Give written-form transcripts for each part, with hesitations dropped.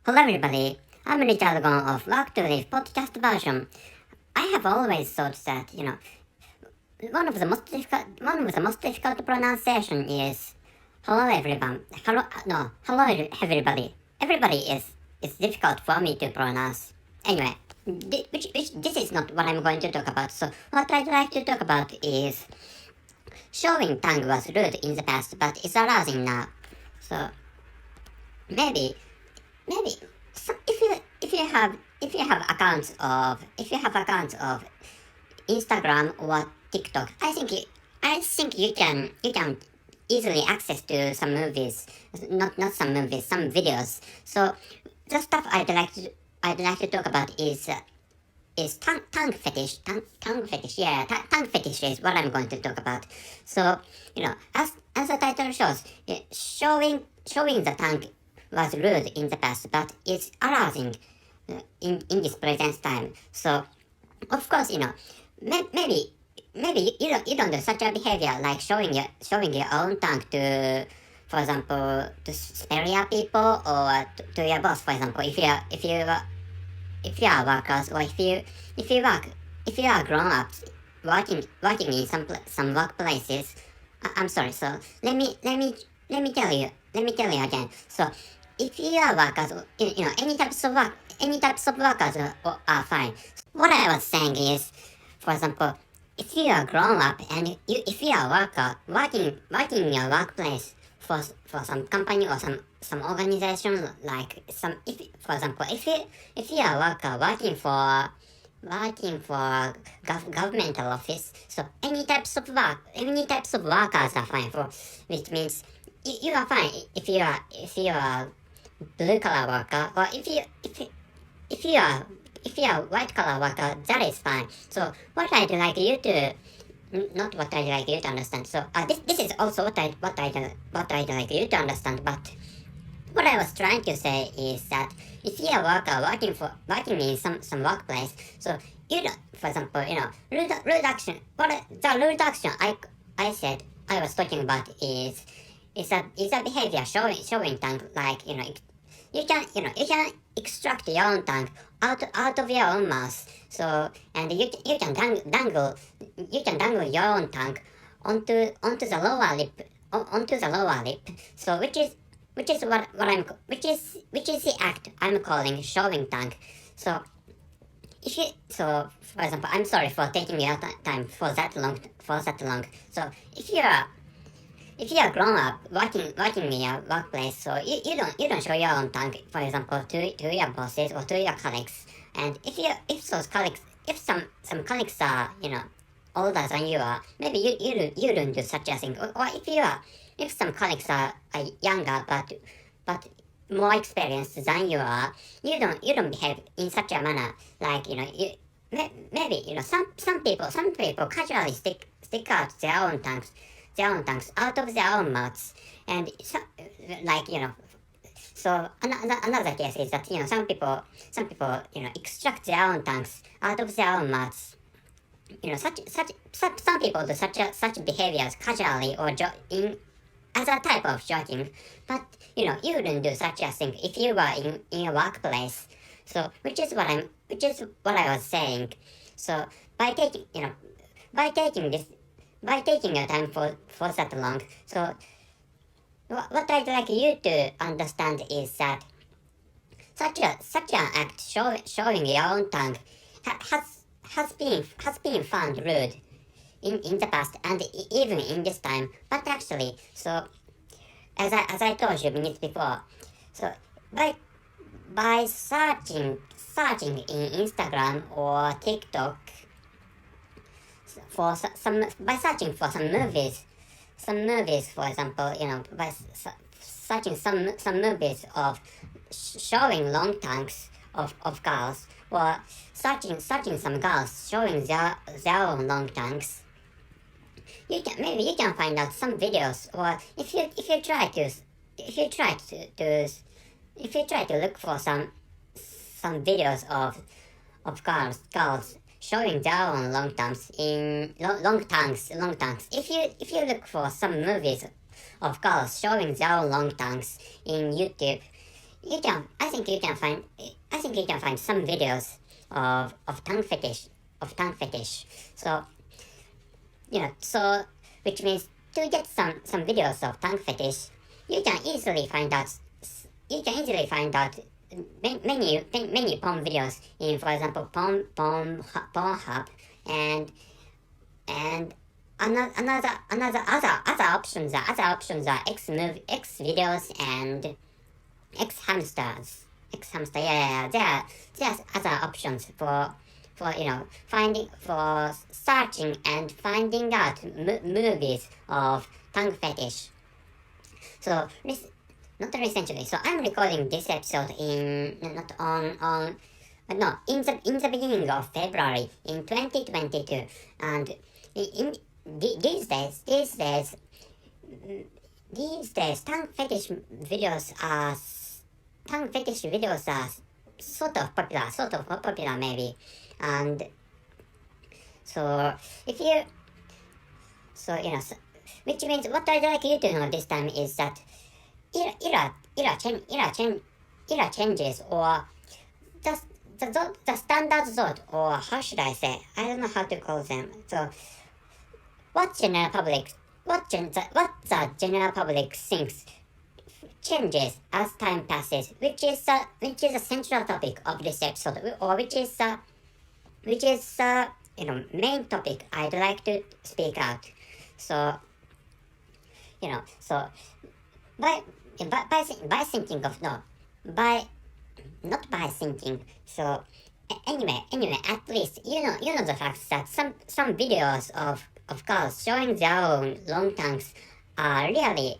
Hello everybody, I'm Richard Gon of Rock to Live podcast version. I have always thought that, one of the most difficult pronunciation is hello everyone. Hello everybody. Everybody is difficult for me to pronounce. Anyway, this is not what I'm going to talk about. So what I'd like to talk about is showing tongue was rude in the past, but it's arousing now. So maybe if you have accounts of Instagram or TikTok, I think you can easily access to some movies, not some movies, some videos. So the stuff I'd like to talk about is tongue fetish. Tongue fetish. Yeah, tongue fetish is what I'm going to talk about. So as the title shows, showing the tongue was rude in the past, but it's arousing in this present time. So of course, maybe you don't do such a behavior like showing your own tongue to, for example, to superior people or to your boss. For example, if you are workers, or if you are grown ups working in some workplaces. I'm sorry. So let me tell you again. So if you are workers, any types of workers are fine. What I was saying is, for example, if you are grown up and if you are working in your workplace for some company or some organization, like for example, if you are a worker working for governmental office, so any types of workers are fine for, which means you are fine if you are blue collar worker, or if you are white collar worker, that is fine. So what I'd like you to not what I'd like you to understand. So this is also what I'd like you to understand. But what I was trying to say is that if you're a worker working in some workplace, so you don't, for example, rude action. The rude action I said I was talking about is a behavior showing tongue, like you can extract your own tongue out of your own mouth. So and you can dangle your own tongue onto the lower lip. So which is the act I'm calling showing tongue. So for example, I'm sorry for taking your time for that long. So if you are grown up working in your workplace, so you don't show your own tongue, for example, to your bosses or to your colleagues. And if some colleagues are older than you are, maybe you don't do such a thing. Or if some colleagues are younger but more experienced than you are, you don't behave in such a manner, like maybe some people casually stick out their own tongues out of their own mouths. And so, like so another case is that some people extract their own tongues out of their own mouths. Some people do such behaviors casually or in as a type of joking, but you wouldn't do such a thing if you were in a workplace. So which is what I was saying. So by taking your time for that long, so what I'd like you to understand is that such an act showing your own tongue has been found rude in the past and even in this time. But actually, so as I told you minutes before, so by searching in Instagram or TikTok for by searching for some movies, for example, by searching some movies of showing long tongues of girls, or searching some girls showing their own long tongues, you can find out some videos. Or if you try to look for some videos of girls showing their own long tongues long tongues. If you look for some movies of girls showing their own long tongues in YouTube, I think you can find some videos of tongue fetish. So so which means to get some videos of tongue fetish, you can easily find out many porn videos in, for example, Pornhub, and and other options are X videos and X hamster. There's other options for searching and finding out movies of tongue fetish. So not recently. So I'm recording this episode in not on no in the beginning of February in 2022, and these days tongue fetish videos are sort of popular maybe, and so if you which means what I'd like you to know this time is that era changes, or the standard thought, or how should I say? I don't know how to call them. So what the general public thinks changes as time passes, which is a central topic of this episode, or which is main topic I'd like to speak out. So so by thinking of not by thinking. So anyway, at least you know the fact that some videos of girls showing their own long tongues are really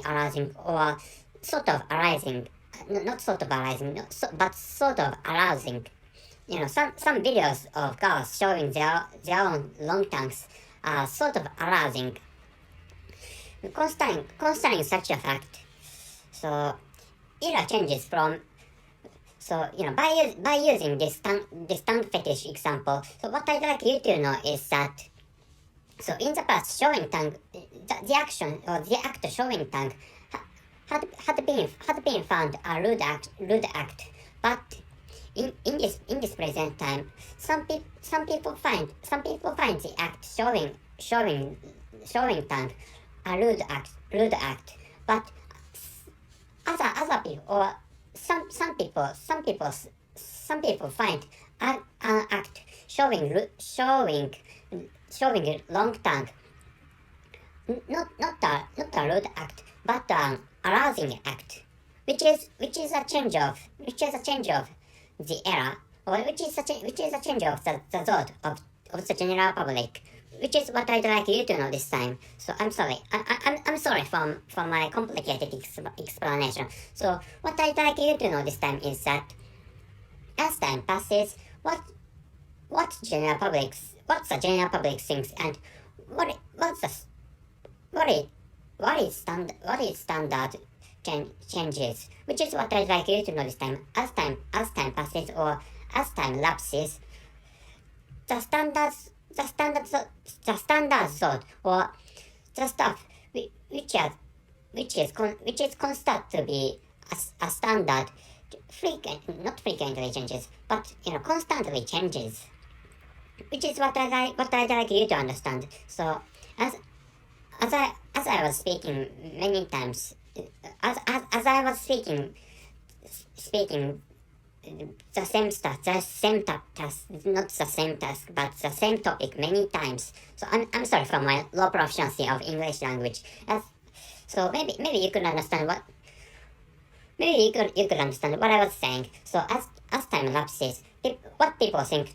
arousing, or sort of arousing, not sort of arousing, but sort of arousing. Some videos of girls showing their own long tongues are sort of arousing. Considering such a fact, so era changes from. So by using this tongue fetish example, so what I'd like you to know is that, so in the past, showing tongue, the action or the act of showing tongue had been found a rude act, but in this present time, some people find the act showing tongue a rude act, but other people, or some people find an act showing long tongue not a rude act, but an arousing act, which is a change of the era, or which is a change of the thought of the general public, which is what I'd like you to know this time. So I'm sorry. I'm sorry for my complicated explanation. So what I'd like you to know this time is that as time passes, what the general public thinks, and what is standard changes, which is what I'd like you to know this time. As time passes, or as time lapses, the standard thought, or the stuff which is constant to be a standard, not frequently changes, but constantly changes, which is what I'd like you to understand. So as I was speaking many times, as I was speaking the same task, not the same task, but the same topic many times. So I'm sorry for my low proficiency of English language. So maybe you could understand what. Maybe you could understand what I was saying. So as time lapses, what people think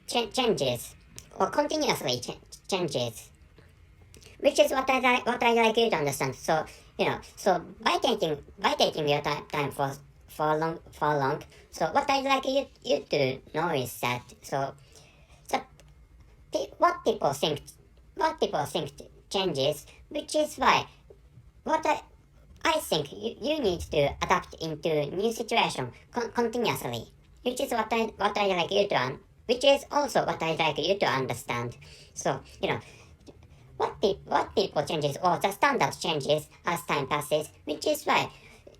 changes, or continuously changes, which is what I like you to understand. So so by taking your time for long. So what I'd like you to know is that, so what people think changes, which is why what I think you need to adapt into new situation continuously, which is what I like you to which is also what I like you to understand. So what people changes, or the standard changes as time passes, which is why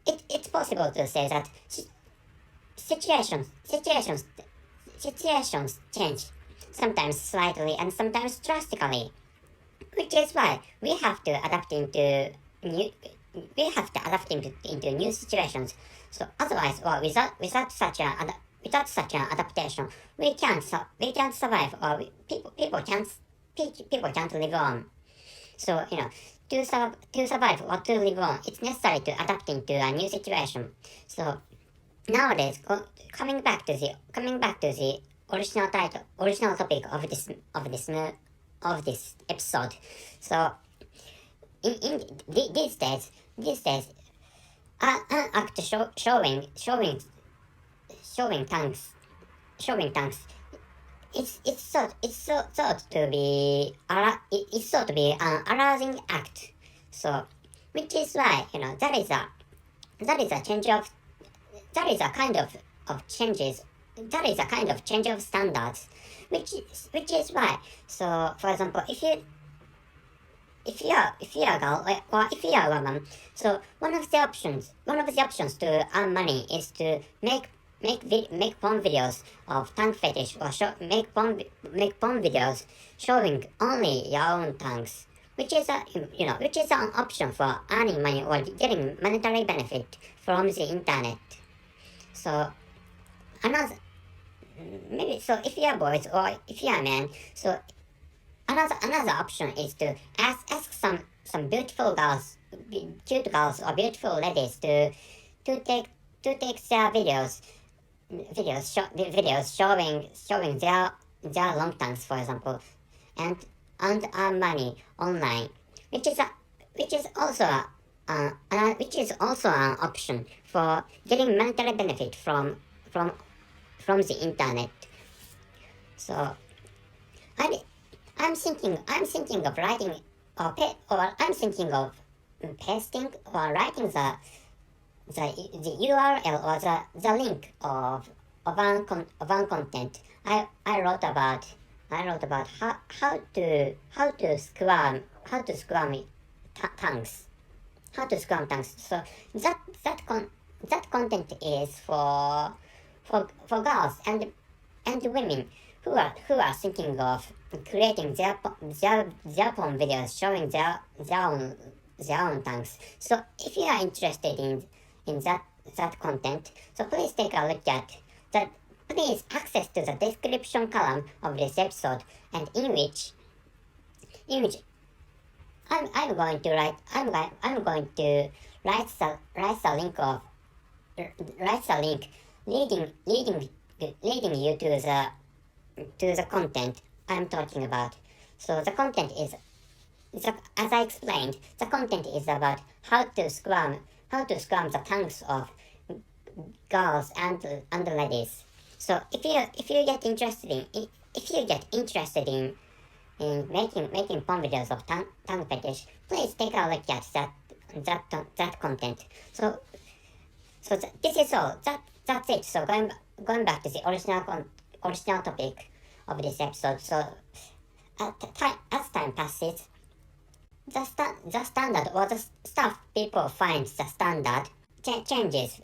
it's possible to say that situations change, sometimes slightly and sometimes drastically, which is why we have to adapt into new situations. So otherwise, or without such an adaptation, we can't survive, or people can't live on. So to survive or to live on, it's necessary to adapt into a new situation. So nowadays, coming back to the original topic of this episode. So these days, an act showing tongues. It's thought to be an arousing act. So, which is why that is a change of that is a kind of changes that is a kind of change of standards, which is why. So, for example, if you are a girl, or if you are a woman, so one of the options to earn money is to make porn videos of tongue fetish, or make porn videos showing only your own tongues, which is an option for earning money or getting monetary benefit from the internet. So another if you are boys or if you are men, so another option is to ask some cute girls or beautiful ladies to take their videos showing their long tongues, for example, and earn money online, which is also an option for getting monetary benefit from the internet. So I'm thinking of writing or I'm thinking of pasting or writing the URL or the link of one content I wrote about how to squirm tongues. So that content is for girls and women who are thinking of creating their porn videos showing their own tongues. So if you are interested in that content, so please take a look at that. Please access to the description column of this episode, and in which I'm going to write the link leading you to the content I'm talking about. So the content is, as I explained, the content is about how to squirm the tongues of girls and ladies. So if you get interested in making porn videos of tongue fetish, please take a look at that content. So this is all. That's it. So going back to the original topic of this episode. So as time passes, the standard or the stuff people find the standard changes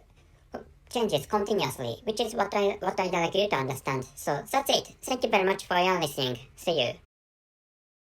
continuously, which is what I like you to understand. So that's it. Thank you very much for your listening. See you.